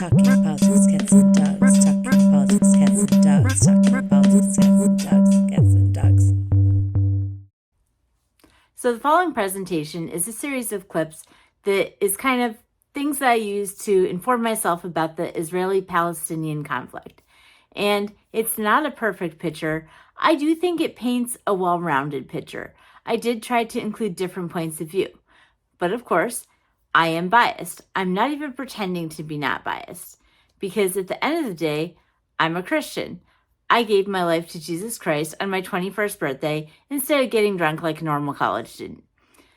Talking politics, cats and dogs. Talking politics, cats and dogs. Talking politics, cats and dogs. Cats and dogs. So the following presentation is a series of clips that is kind of things that I use to inform myself about the Israeli-Palestinian conflict. And it's not a perfect picture. I do think it paints a well-rounded picture. I did try to include different points of view. But of course, I am biased. I'm not even pretending to be not biased. Because at the end of the day, I'm a Christian. I gave my life to Jesus Christ on my 21st birthday instead of getting drunk like a normal college student.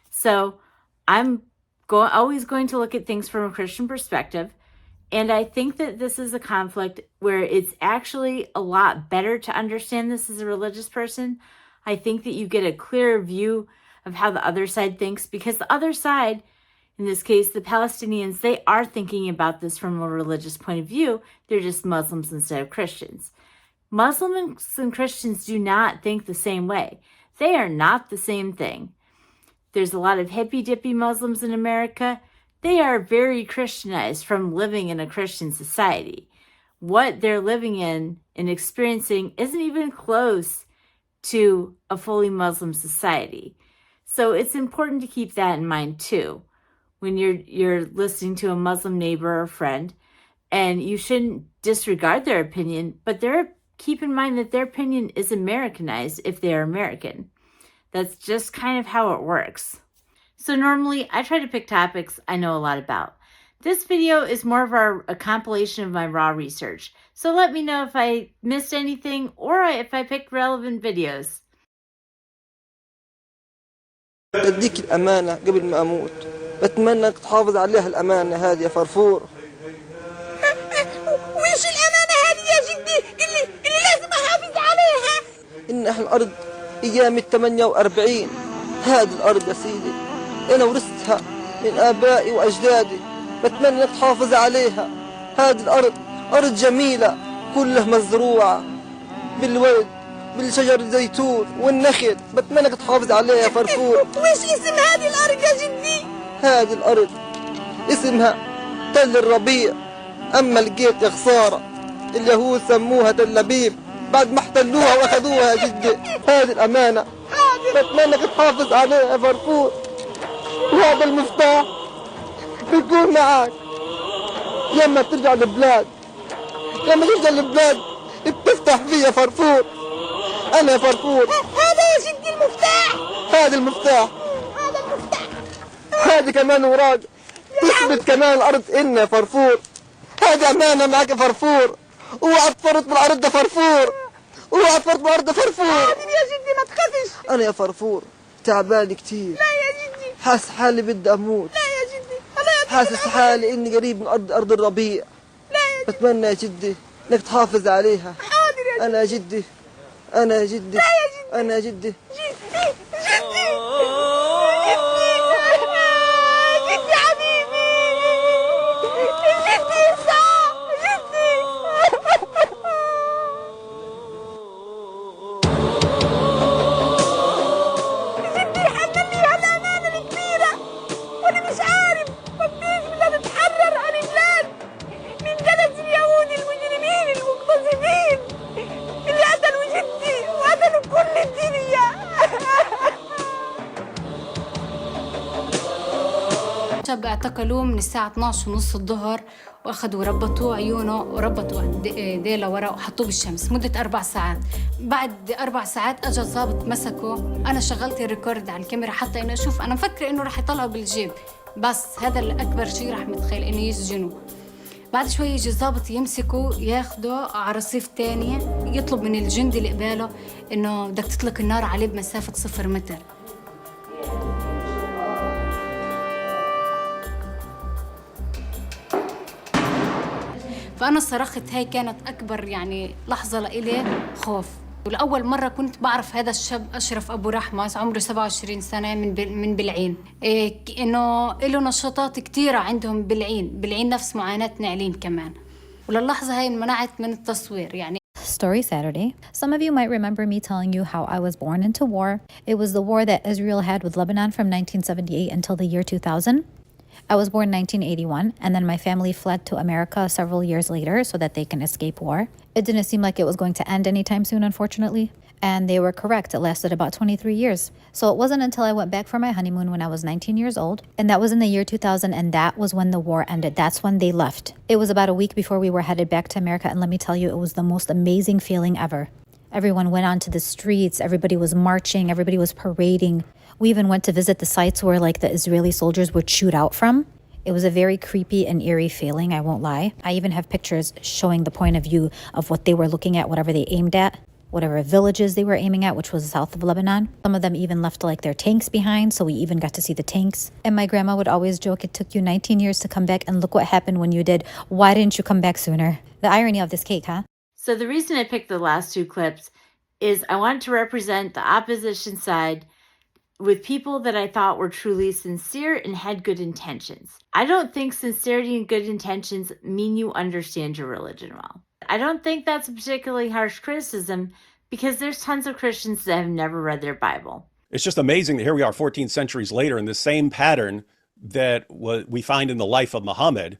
So I'm always going to look at things from a Christian perspective. And I think that this is a conflict where it's actually a lot better to understand this as a religious person. I think that you get a clearer view of how the other side thinks, because the other side, in this case, the Palestinians, they are thinking about this from a religious point of view. They're just Muslims instead of Christians. Muslims and Christians do not think the same way. They are not the same thing. There's a lot of hippy-dippy Muslims in America. They are very Christianized from living in a Christian society. What they're living in and experiencing isn't even close to a fully Muslim society. So it's important to keep that in mind too when you're listening to a Muslim neighbor or friend, and you shouldn't disregard their opinion, but keep in mind that their opinion is Americanized if they are American. That's just kind of how it works. So normally I try to pick topics I know a lot about. This video is more of a compilation of my raw research. So let me know if I missed anything or if I picked relevant videos. بديك الأمانة قبل ما أموت، بتمنى إنك تحافظ عليها الأمانة هذه يا فرفور. وإيش الأمانة هذه يا جدي اللي لازم أحافظ عليها؟ إن إحنا الأرض أيام 48، هذه الأرض يا سيدي أنا ورثتها من آبائي وأجدادي، بتمنى إنك تحافظ عليها. هذه الأرض أرض جميلة كلها مزروعة بالورد بالشجر الزيتون والنخل، بتمنى انك تحافظ عليها يا فرفور. وإيش اسم هذه الأرض يا جدي؟ هذه الأرض اسمها تل الربيع، أما لقيت يا خسارة اليهود سموها تل لبيب بعد ما احتلوها وأخذوها يا جدي. هذه الأمانة بتمنى انك تحافظ عليها يا فرفور. وهذا المفتاح بيكون معك لما ترجع للبلاد، لما ترجع للبلاد بتفتح فيه يا فرفور. أنا يا فرفور. هذا يا جدي المفتاح. هذا المفتاح. هذا المفتاح. هذه كمان وراق تثبت كمان الأرض إلنا يا فرفور. هذه أمانة معك يا فرفور. اوعى تفرط بالأرض يا فرفور. اوعى تفرط بالأرض يا فرفور. حاضر يا جدي ما تخافش. أنا يا فرفور تعبان كتير. لا يا جدي. حاسس حالي بدي أموت. لا يا جدي. الله يطول حاسس حالي إني قريب من أرض الربيع. لا يا جدي. بتمنى يا جدي إنك تحافظ عليها. حاضر يا جدي. أنا يا جدي. أنا يا جدي. لا يا جدي. أنا يا جدي. جدي حبيبي. جدي صح. جدي. جدي حملني هالأمانة الكبيرة وأنا مش عارف قديش بدنا نتحرر عن البلاد من جلد اليهود المجرمين المقتزمين اللي قتلوا جدي وقتلوا كل الدنيا. شاب اعتقلوه من الساعة 12:30 الظهر، واخذوا ربطوا عيونه وربطوا ديله ورا وحطوه بالشمس مدة 4 ساعات. بعد 4 ساعات اجى الضابط مسكه. انا شغلت الريكورد على الكاميرا حتى انه اشوف، انا مفكرة انه رح يطلعوا بالجيب، بس هذا الاكبر شيء رح متخيل انه يسجنوا. بعد شوي يجي الضابط يمسكه ياخده على رصيف تاني، يطلب من الجندي اللي قباله انه بدك تطلق النار عليه بمسافة 0 متر. فأنا صرخت. هاي كانت أكبر يعني لحظة لإلي خوف. ولأول مرة كنت بعرف هذا الشاب أشرف أبو رحمة عمره 27 سنة من بلعين، إنه له نشاطات كتيرة عندهم بلعين نفس معاناة نعلين كمان. وللحظة هاي منعت من التصوير يعني. Story Saturday. Some of you might remember me telling you how I was born into war. It was the war that Israel had with Lebanon from 1978 until the year 2000. I was born in 1981, and then my family fled to America several years later so that they can escape war. It didn't seem like it was going to end anytime soon, unfortunately. And they were correct. It lasted about 23 years. So it wasn't until I went back for my honeymoon when I was 19 years old. And that was in the year 2000. And that was when the war ended. That's when they left. It was about a week before we were headed back to America. And let me tell you, it was the most amazing feeling ever. Everyone went onto the streets. Everybody was marching. Everybody was parading. We even went to visit the sites where like the Israeli soldiers would shoot out from. It was a very creepy and eerie feeling, I won't lie. I even have pictures showing the point of view of what they were looking at, whatever they aimed at, whatever villages they were aiming at, which was south of Lebanon. Some of them even left like their tanks behind, so we even got to see the tanks. And my grandma would always joke, it took you 19 years to come back, and look what happened when you did. Why didn't you come back sooner? The irony of this cake, huh? So the reason I picked the last two clips is I wanted to represent the opposition side with people that I thought were truly sincere and had good intentions. I don't think sincerity and good intentions mean you understand your religion well. I don't think that's a particularly harsh criticism because there's tons of Christians that have never read their Bible. It's just amazing that here we are 14 centuries later, and the same pattern that we find in the life of Muhammad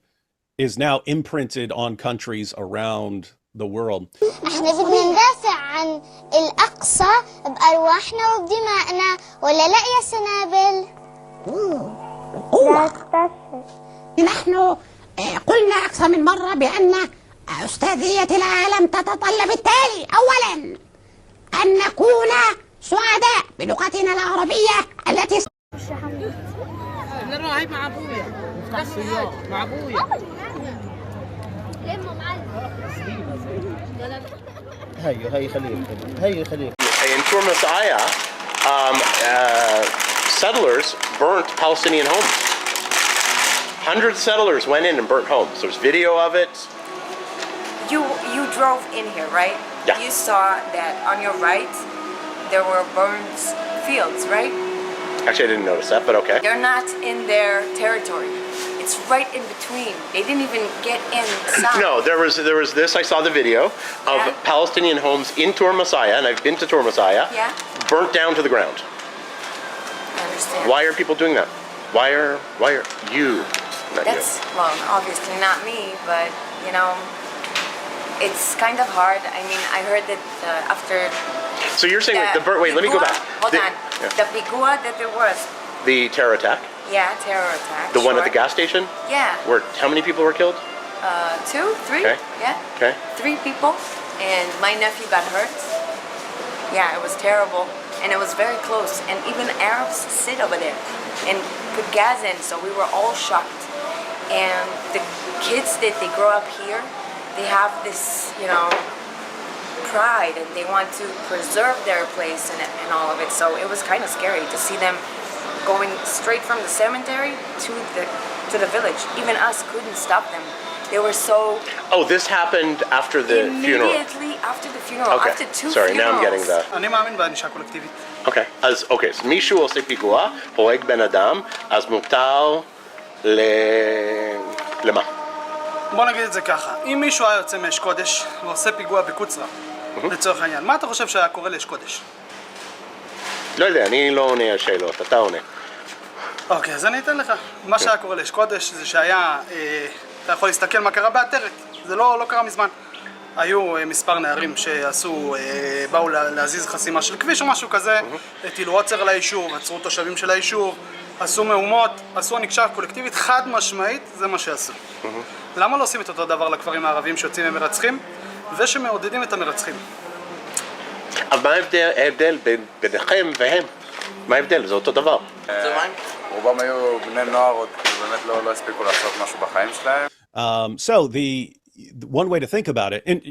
is now imprinted on countries around the world. احنا بدنا ندافع عن الأقصى بأرواحنا وبدمائنا ولا لا يا سنابل؟ نحن قلنا أكثر من مرة بأن أستاذية العالم تتطلب التالي: أولا أن نكون سعداء بلغتنا العربية التي نروح مع أبويا مع أبويا هي خليك In Tour Messiah, settlers burnt Palestinian homes. Hundreds of settlers went in and burnt homes. There's video of it. You drove in here, right? Yeah. You saw that on your right there were burned fields, right? Actually, I didn't notice that, but okay. They're not in their territory. It's right in between. They didn't even get inside. No, there was this. I saw the video of Palestinian homes in Tour Messiah, and I've been to Tour Messiah. Yeah. Burnt down to the ground. I understand. Why are people doing that? Why are you? That's well, obviously not me, but you know, it's kind of hard. I mean, I heard that after. So you're saying wait, let me go back. Hold on. Yeah. The pigua that there was. The terror attack. Yeah, terror attack. The one at the gas station? Yeah. Where how many people were killed? 2, 3. Okay. Yeah. Okay. 3 people, and my nephew got hurt. Yeah, it was terrible, and it was very close. And even Arabs sit over there and put gas in, so we were all shocked. And the kids that they grow up here, they have this, you know, pride, and they want to preserve their place and all of it. So it was kind of scary to see them going straight from the cemetery to the village. Even us couldn't stop them. They were so. Oh, this happened after the funeral. Immediately after the funeral. Okay. After 2 Sorry, funerals. now I'm getting that. אני מאמין בענישה קולקטיבית. Okay. אז מישהו עושה פיגוע, הורג בן אדם, אז מותר למה? בוא נגיד את זה ככה, אם מישהו היה יוצא מאש קודש ועושה פיגוע בקוצרה, לצורך העניין, מה אתה חושב שהיה קורה לאש קודש? לא יודע, אני לא עונה על שאלות, אתה עונה. אוקיי, אז אני אתן לך. מה שהיה קורה לאש קודש זה שהיה, אתה יכול להסתכל מה קרה בעטרת, זה לא קרה מזמן. היו מספר נערים באו להזיז חסימה של כביש או משהו כזה, הטילו עוצר על היישוב, עצרו תושבים של היישוב, עשו מהומות, עשו ענישה קולקטיבית חד משמעית, זה מה שעשו. למה לא עושים את אותו דבר לכפרים הערביים שיוצאים ממרצחים ושמעודדים את המרצחים? אבל מה ההבדל ביניכם והם? מה ההבדל? זה אותו דבר. רובם היו בני נוער עוד, באמת לא הספיקו לעשות משהו בחיים שלהם. So one way to think about it, and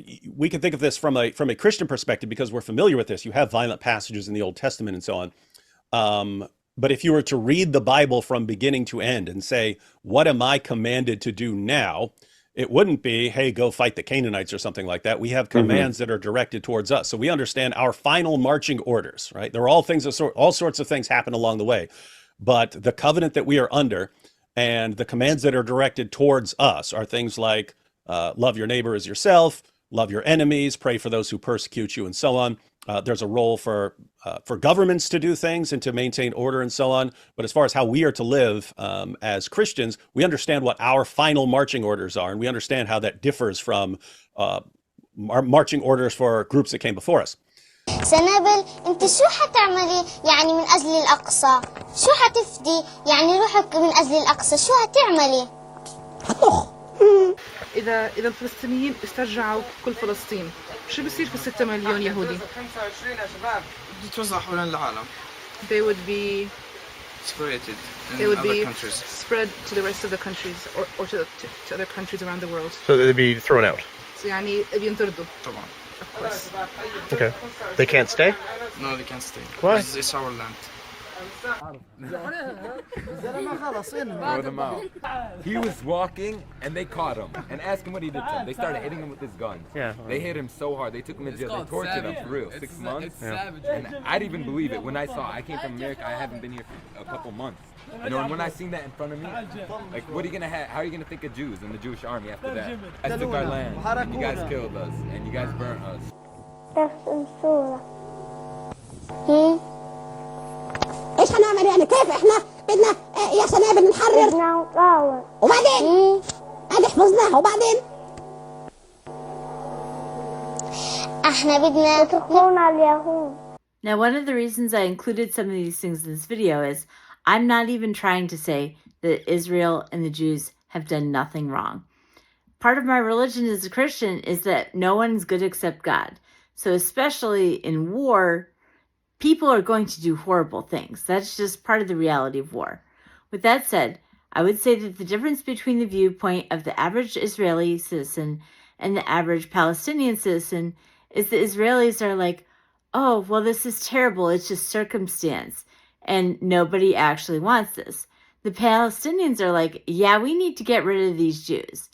we can think of this from a Christian perspective because we're familiar with this. You have violent passages in the Old Testament and so on. But if you were to read the Bible from beginning to end and say, what am I commanded to do now? It wouldn't be, hey, go fight the Canaanites or something like that. We have commands that are directed towards us. So we understand our final marching orders, right? There are all sorts of things happen along the way. But the covenant that we are under and the commands that are directed towards us are things like love your neighbor as yourself, love your enemies, pray for those who persecute you, and so on. There's a role for governments to do things and to maintain order and so on. But as far as how we are to live as Christians, we understand what our final marching orders are, and we understand how that differs from marching orders for groups that came before us. سنابل انت شو حتعملي يعني من اجل الاقصى؟ شو حتفدي يعني روحك من اجل الاقصى؟ شو هتعملي؟ هطخ. اذا الفلسطينيين استرجعوا كل فلسطين شو بصير في 6 مليون يهودي؟ بتتوزع حول العالم. They would be separated in they would other be countries. spread to the rest of the countries or to other countries around the world. So they'd be thrown out. So يعني بينطردوا. طبعا. Of course. Okay. They can't stay? No, they can't stay. Why? It's our land. Throw them out. He was walking and they caught him and asked him what he did to them. They started hitting him with his guns. Yeah. They hit him so hard. They took him to jail. They tortured him for real. 6 months. It's savage. And I didn't even believe it when I saw. I came from America. I haven't been here for a couple months. You know, and when I seen that in front of me, like, what are you gonna have? How are you gonna think of Jews and the Jewish army after that? You guys took our land. And you guys killed us and you guys burnt us. ترسم صورة. ايش هنعمل يعني؟ كيف احنا بدنا يا سنابل نحرر؟ بدنا نقاوم. وبعدين؟ هذه حفظناها وبعدين؟ احنا بدنا يتركونا اليهود. Now, one of the reasons I included some of these things in this video is I'm not even trying to say that Israel and the Jews have done nothing wrong. Part of my religion as a Christian is that no one's good except God. So especially in war, people are going to do horrible things. That's just part of the reality of war. With that said, I would say that the difference between the viewpoint of the average Israeli citizen and the average Palestinian citizen is the Israelis are like, oh, well, this is terrible. It's just circumstance. And nobody actually wants this. The Palestinians are like, yeah, we need to get rid of these Jews.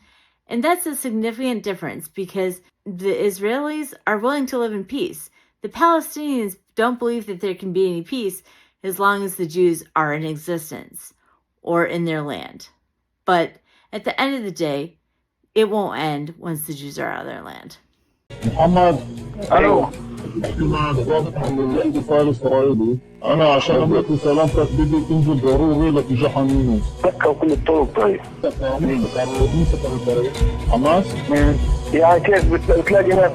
And that's a significant difference because the Israelis are willing to live in peace. The Palestinians don't believe that there can be any peace as long as the Jews are in existence or in their land. But at the end of the day, it won't end once the Jews are out of their land. محمد الو بحكي معك ضابط عن الاحتفال الاسرائيلي انا عشان املك سلامتك بدي تنزل ضروري لاتجاه حمينو سكر كل الطرق طيب مين سكر الطريق؟ حماس؟ يعني كيف بتلاقي ناس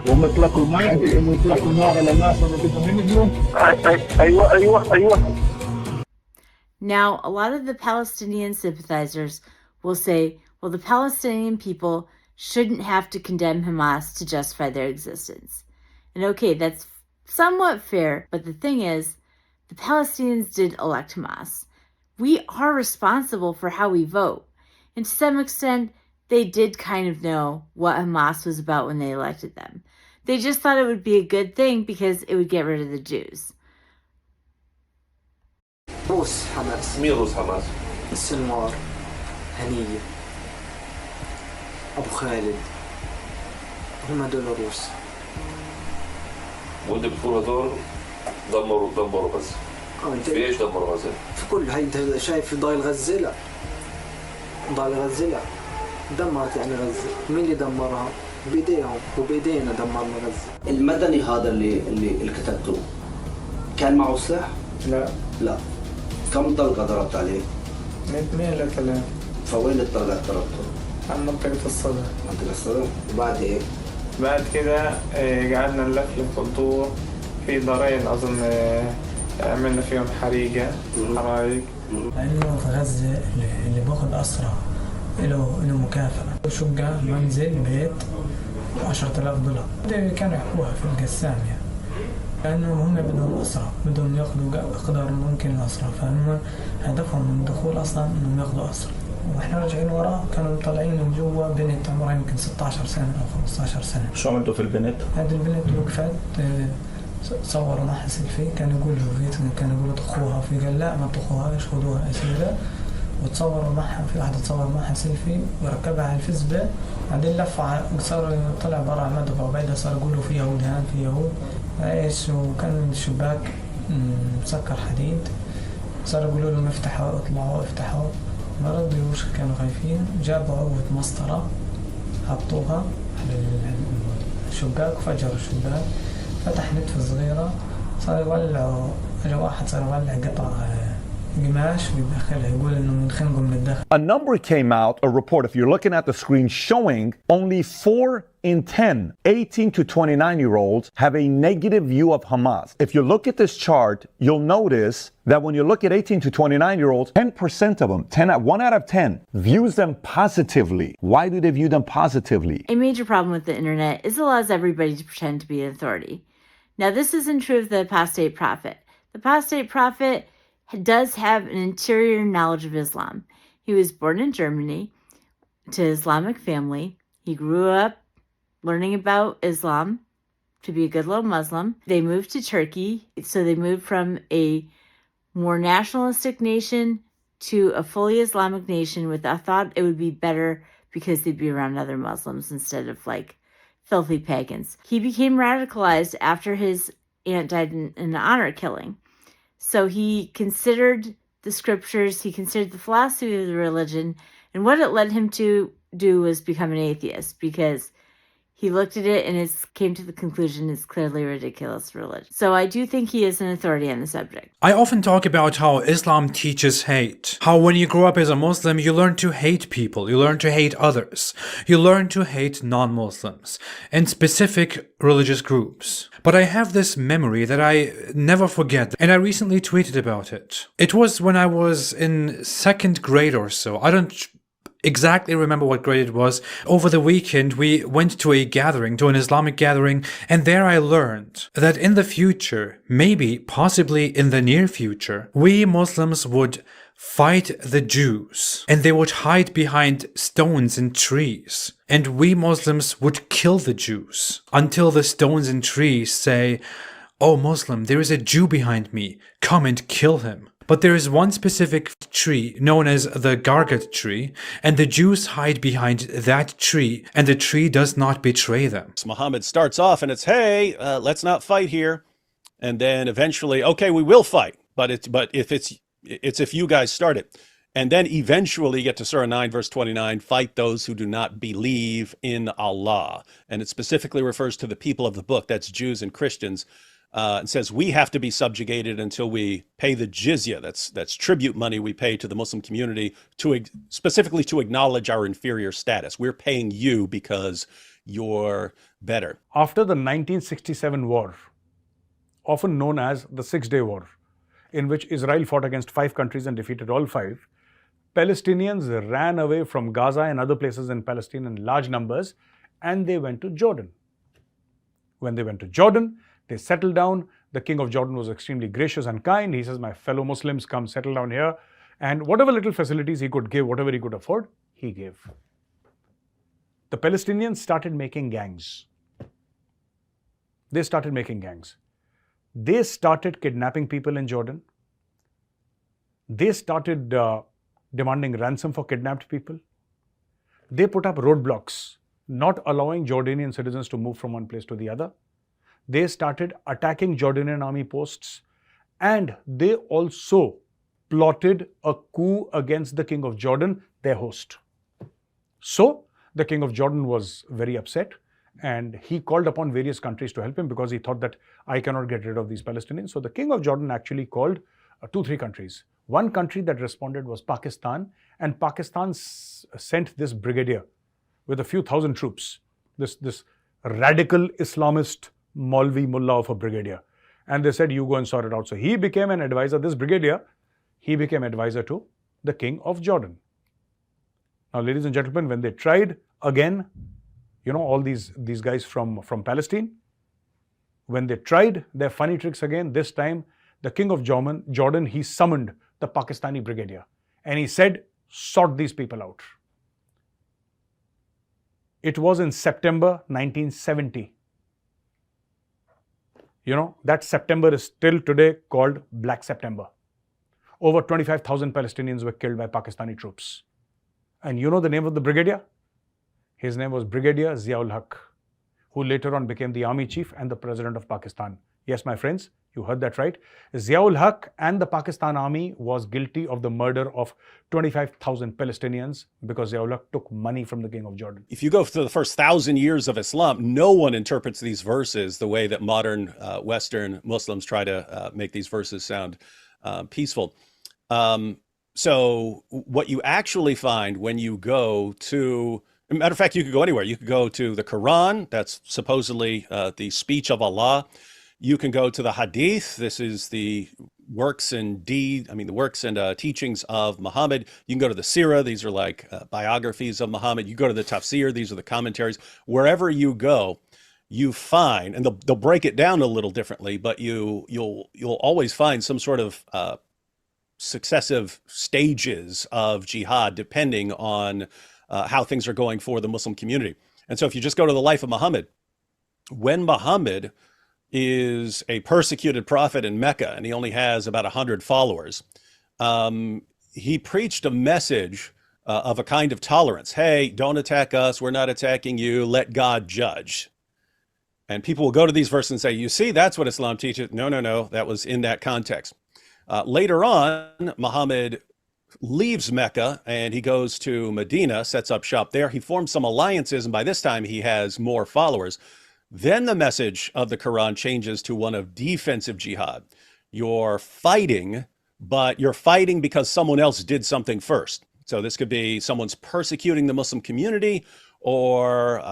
ومثلكوا معي ومثلكوا نار على الناس اللي بدهم ينزلوا ايوه Now, a lot of the Palestinian sympathizers will say, well, the Palestinian people shouldn't have to condemn Hamas to justify their existence. And okay, that's somewhat fair, but the thing is, the Palestinians did elect Hamas. We are responsible for how we vote. And to some extent, they did kind of know what Hamas was about when they elected them. They just thought it would be a good thing because it would get rid of the Jews. روس حماس. مين روس حماس؟ السنوار، هنية، أبو خالد، هم هدول الروس. وأنت بتقول هدول دمروا غزة. في إيش دمروا غزة؟ في كل هاي أنت شايف في ضايل غزة؟ لا. ضايل غزة لا. دمرت يعني غزة. مين اللي دمرها؟ بإيديهم وبإيدينا دمرنا غزة. المدني هذا اللي كتبته كان معه سلاح؟ لا. كم طلقة ضربت عليه؟ 2 ل 3. فوين الطلقات ضربته؟ عن منطقة الصدر. منطقة الصدر؟ وبعد إيه؟ بعد كده قعدنا نلفلف الطور في دارين أظن عملنا فيهم حريقة حرايق. لأنه في غزة اللي باخد أسرى له مكافأة شقة منزل بيت $10,000 كانوا يحكوها في القسام يعني. لأنه هم بدهم أسرى بدهم ياخذوا قدر ممكن الأسرى فهم هدفهم من الدخول أصلا إنهم ياخذوا أسرى وإحنا راجعين وراه كانوا طالعين من جوا بنت عمرها يمكن 16 سنة أو 15 سنة. شو عملتوا في البنت؟ هذه البنت وقفت صوروا معها سيلفي كانوا يقولوا طخوها في قال لا ما طخوهاش خذوها أسيرة وتصوروا معها في واحدة تصور معها سيلفي وركبها على الفيسبوك بعدين لفوا صار طلع برا على المدرسة وبعدها صار يقولوا في يهود هان في يهود ايش وكان الشباك مسكر حديد صار يقولوا لهم افتحوا اطلعوا افتحوا ما رضيوش كانوا خايفين جابوا عقوة مسطرة حطوها على الشقاق، فجروا الشقاق، فتح نتفة صغيرة، صار يولعوا، أجا واحد صار يولع قطع قماش ويدخلها، يقول إنه منخنقوا من الداخل. A number came out, a report, if you're looking at the screen, showing only 4 in 10 18 to 29-year-olds have a negative view of Hamas. If you look at this chart, you'll notice that when you look at 18 to 29-year-olds, 10% of them, 1 out of 10, views them positively. Why do they view them positively? A major problem with the internet is it allows everybody to pretend to be an authority. Now, this isn't true of the apostate prophet. The apostate prophet does have an interior knowledge of Islam. He was born in Germany to an Islamic family. He grew up learning about Islam to be a good little Muslim. They moved to Turkey, so they moved from a more nationalistic nation to a fully Islamic nation with I thought it would be better because they'd be around other Muslims instead of like filthy pagans. He became radicalized after his aunt died in an honor killing. So he considered the scriptures, he considered the philosophy of the religion, and what it led him to do was become an atheist because he looked at it and came to the conclusion it's clearly a ridiculous religion. So I do think he is an authority on the subject. I often talk about how Islam teaches hate. How when you grow up as a Muslim, you learn to hate people. You learn to hate others. You learn to hate non-Muslims and specific religious groups. But I have this memory that I never forget, and I recently tweeted about it. It was when I was in 2nd grade or so. I don't exactly remember what grade it was. Over the weekend, we went to a gathering, to an Islamic gathering, and there I learned that in the future, maybe, possibly in the near future, we Muslims would fight the Jews, and they would hide behind stones and trees, and we Muslims would kill the Jews until the stones and trees say, "Oh Muslim, there is a Jew behind me, come and kill him." But there is one specific tree known as the Gargat tree, and the Jews hide behind that tree, and the tree does not betray them. Muhammad starts off and it's, hey, let's not fight here. And then eventually, okay, we will fight, but if you guys start it. And then eventually you get to Surah 9, verse 29, fight those who do not believe in Allah. And it specifically refers to the people of the book, that's Jews and Christians. And says we have to be subjugated until we pay the jizya. That's tribute money we pay to the Muslim community specifically to acknowledge our inferior status. We're paying you because you're better. After the 1967 war, often known as the 6-Day War, in which Israel fought against 5 countries and defeated all 5, Palestinians ran away from Gaza and other places in Palestine in large numbers, and they went to Jordan. When they went to Jordan, they settled down. The king of Jordan was extremely gracious and kind. He says, my fellow Muslims, come settle down here. And whatever little facilities he could give, whatever he could afford, he gave. The Palestinians started making gangs. They started making gangs. They started kidnapping people in Jordan. They started demanding ransom for kidnapped people. They put up roadblocks, not allowing Jordanian citizens to move from one place to the other. They started attacking Jordanian army posts, and they also plotted a coup against the king of Jordan, their host. So the king of Jordan was very upset, and he called upon various countries to help him because he thought that I cannot get rid of these Palestinians. So the king of Jordan actually called 2-3 countries. One country that responded was Pakistan, and Pakistan sent this brigadier with a few thousand troops, this radical Islamist Maulvi Mullah of a brigadier. And they said, you go and sort it out. So he became an advisor, this brigadier, he became advisor to the king of Jordan. Now, ladies and gentlemen, when they tried again, all these guys from Palestine, when they tried their funny tricks again, this time the king of Jordan, he summoned the Pakistani brigadier and he said, sort these people out. It was in September 1970. That September is still today called Black September. Over 25,000 Palestinians were killed by Pakistani troops. And you know the name of the brigadier? His name was Brigadier Ziaul Haq, who later on became the army chief and the president of Pakistan. Yes, my friends, You heard that right. Ziaul Haq and the Pakistan army was guilty of the murder of 25,000 Palestinians because Ziaul Haq took money from the king of Jordan. If you go through the first 1,000 years of Islam, no one interprets these verses the way that modern Western Muslims try to make these verses sound peaceful. So what you actually find when you go to, matter of fact, you could go anywhere. You could go to the Quran, that's supposedly the speech of Allah. You can go to the Hadith. This is the works and teachings of Muhammad. You can go to the Sirah. These are like biographies of Muhammad. You go to the Tafsir. These are the commentaries. Wherever you go, you find, and they'll break it down a little differently, but you'll always find some sort of successive stages of jihad depending on how things are going for the Muslim community. And so if you just go to the life of Muhammad, when Muhammad is a persecuted prophet in Mecca and he only has about 100 followers, he preached a message of a kind of tolerance. Hey, don't attack us. We're not attacking you. Let God judge. And people will go to these verses and say, you see, that's what Islam teaches. No, that was in that context. Later on, Muhammad leaves Mecca and he goes to Medina, sets up shop there. He forms some alliances, and by this time he has more followers. Then the message of the Quran changes to one of defensive jihad. You're fighting, but you're fighting because someone else did something first. So this could be someone's persecuting the Muslim community, or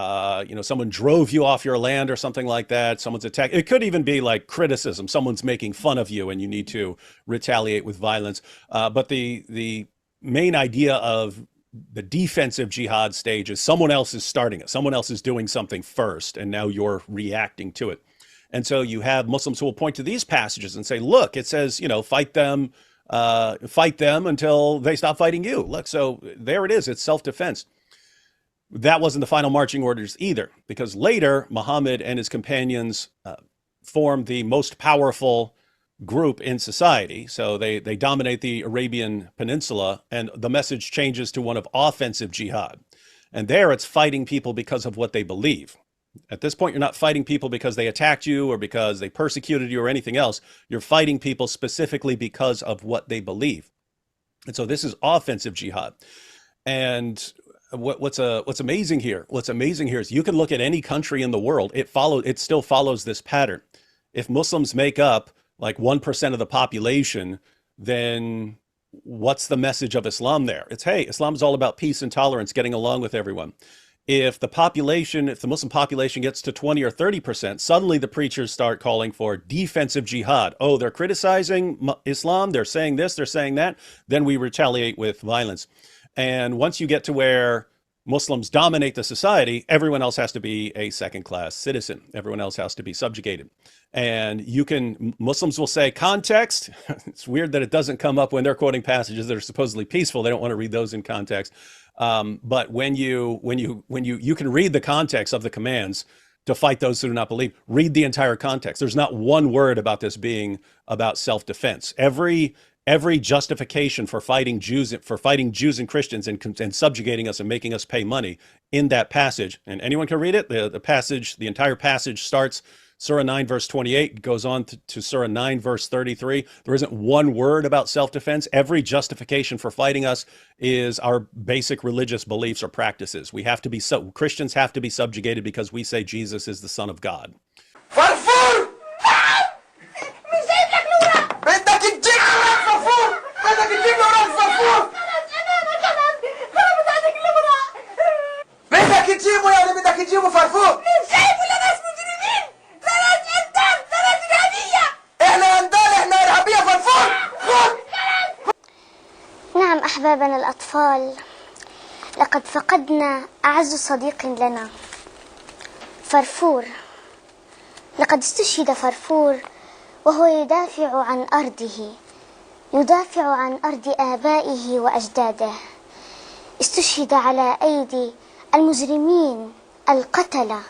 someone drove you off your land or something like that. Someone's attack. It could even be like criticism. Someone's making fun of you and you need to retaliate with violence. But the main idea of the defensive jihad stage is someone else is starting it. Someone else is doing something first, and now you're reacting to it. And so you have Muslims who will point to these passages and say, look, it says, fight them until they stop fighting you. Look, so there it is. It's self-defense. That wasn't the final marching orders either, because later Muhammad and his companions formed the most powerful group in society. So they dominate the Arabian Peninsula, and the message changes to one of offensive jihad. And there it's fighting people because of what they believe. At this point, you're not fighting people because they attacked you or because they persecuted you or anything else. You're fighting people specifically because of what they believe. And so this is offensive jihad. And what's amazing here is you can look at any country in the world. It still follows this pattern. If Muslims make up like 1% of the population, then what's the message of Islam there? It's, hey, Islam is all about peace and tolerance, getting along with everyone. If the Muslim population gets to 20 or 30%, suddenly the preachers start calling for defensive jihad. Oh, they're criticizing Islam, they're saying this, they're saying that, then we retaliate with violence. And once you get to where Muslims dominate the society, everyone else has to be a second-class citizen. Everyone else has to be subjugated. And Muslims will say context. It's weird that it doesn't come up when they're quoting passages that are supposedly peaceful. They don't want to read those in context. But when you can read the context of the commands to fight those who do not believe, read the entire context. There's not one word about this being about self-defense. Every justification for fighting Jews and Christians and subjugating us and making us pay money in that passage, and anyone can read it. The entire passage starts Surah 9 verse 28, goes on to Surah 9 verse 33. There isn't one word about self-defense. Every justification for fighting us is our basic religious beliefs or practices. Christians have to be subjugated because we say Jesus is the Son of God. نعم أحبابنا الأطفال، لقد فقدنا أعز صديق لنا، فرفور. لقد استشهد فرفور وهو يدافع عن أرضه، يدافع عن أرض آبائه وأجداده. استشهد على أيدي المجرمين القتلة،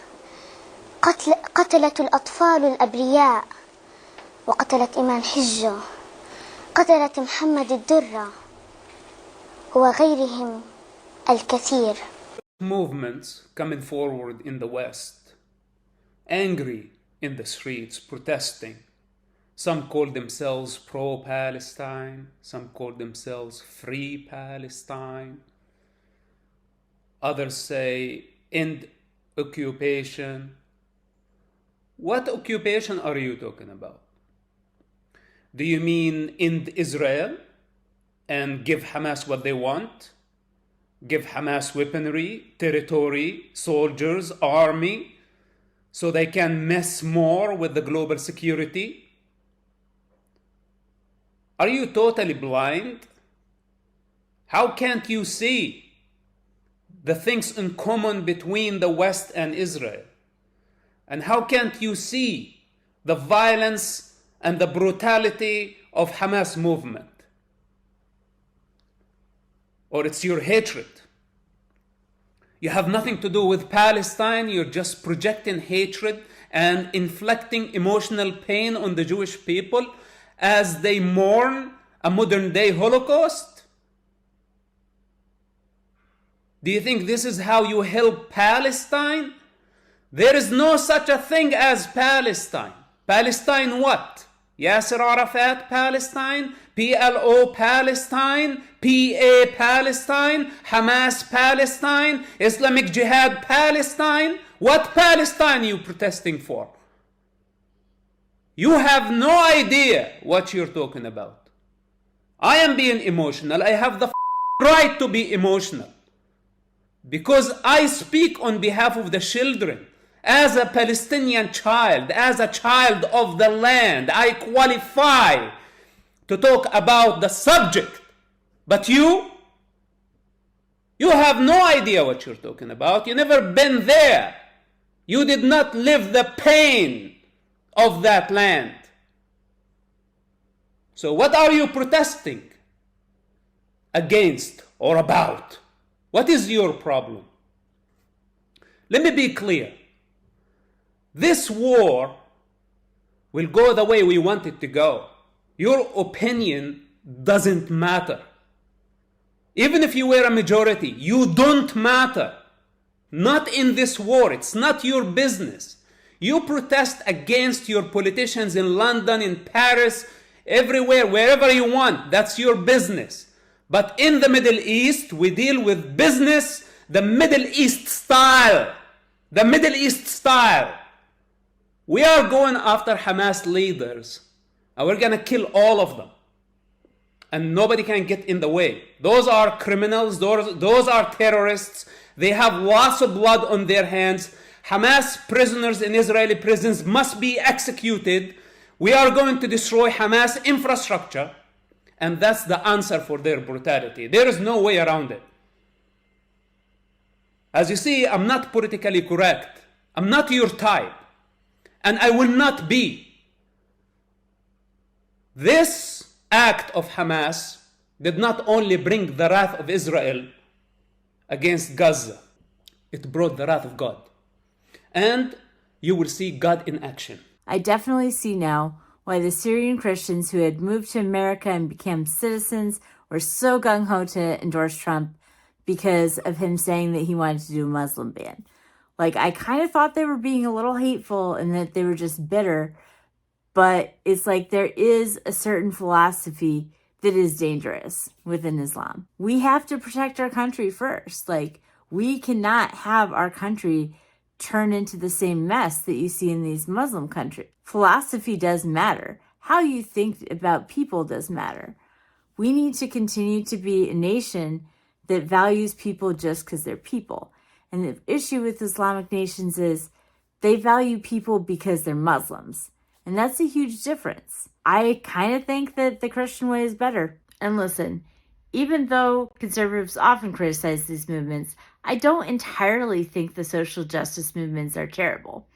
قتلة الأطفال الأبرياء، وقتلت إيمان حجة، قتلت محمد الدرة وغيرهم الكثير. Movements coming forward in the West, angry in the streets, protesting, Some call themselves pro-Palestine. Some call themselves free Palestine. Others say end occupation. What occupation are you talking about? Do you mean end Israel and give Hamas what they want? Give Hamas weaponry, territory, soldiers, army, so they can mess more with the global security? Are you totally blind? How can't you see the things in common between the West and Israel? And how can't you see the violence and the brutality of Hamas movement? Or it's your hatred. You have nothing to do with Palestine. You're just projecting hatred and inflicting emotional pain on the Jewish people as they mourn a modern day Holocaust. Do you think this is how you help Palestine? There is no such a thing as Palestine. Palestine what? Yasser Arafat Palestine? PLO Palestine? PA Palestine? Hamas Palestine? Islamic Jihad Palestine? What Palestine are you protesting for? You have no idea what you're talking about. I am being emotional. I have the right to be emotional because I speak on behalf of the children. As a Palestinian child, as a child of the land, I qualify to talk about the subject. But you have no idea what you're talking about. You've never been there. You did not live the pain of that land. So what are you protesting against or about? What is your problem? Let me be clear. This war will go the way we want it to go. Your opinion doesn't matter. Even if you were a majority, you don't matter. Not in this war. It's not your business. You protest against your politicians in London, in Paris, everywhere, wherever you want. That's your business. But in the Middle East, we deal with business the Middle East style. The Middle East style. We are going after Hamas leaders, and we're going to kill all of them. And nobody can get in the way. Those are criminals. Those are terrorists. They have lots of blood on their hands. Hamas prisoners in Israeli prisons must be executed. We are going to destroy Hamas infrastructure. And that's the answer for their brutality. There is no way around it. As you see, I'm not politically correct. I'm not your type. And I will not be. This act of Hamas did not only bring the wrath of Israel against Gaza, it brought the wrath of God. And you will see God in action. I definitely see now why the Syrian Christians who had moved to America and became citizens were so gung-ho to endorse Trump because of him saying that he wanted to do a Muslim ban. Like, I kind of thought they were being a little hateful and that they were just bitter, but it's like there is a certain philosophy that is dangerous within Islam. We have to protect our country first. Like, we cannot have our country turn into the same mess that you see in these Muslim countries. Philosophy does matter. How you think about people does matter. We need to continue to be a nation that values people just because they're people. And the issue with Islamic nations is they value people because they're Muslims. And that's a huge difference. I kind of think that the Christian way is better. And listen, even though conservatives often criticize these movements, I don't entirely think the social justice movements are terrible.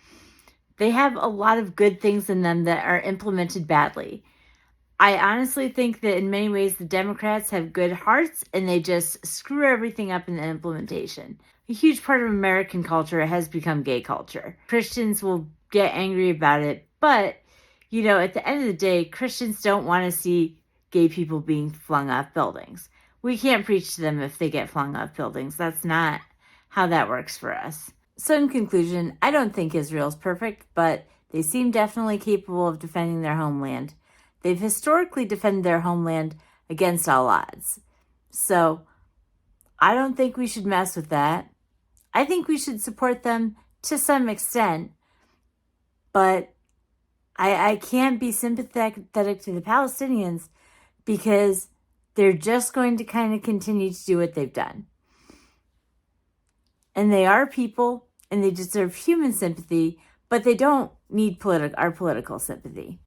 They have a lot of good things in them that are implemented badly. I honestly think that in many ways the Democrats have good hearts and they just screw everything up in the implementation. A huge part of American culture has become gay culture. Christians will get angry about it, but, you know, at the end of the day, Christians don't want to see gay people being flung off buildings. We can't preach to them if they get flung off buildings. That's not how that works for us. So in conclusion, I don't think Israel's perfect, but They seem definitely capable of defending their homeland. They've historically defended their homeland against all odds. So I don't think we should mess with that. I think we should support them to some extent, but I can't be sympathetic to the Palestinians because they're just going to kind of continue to do what they've done. And they are people, and they deserve human sympathy, but they don't need our political sympathy.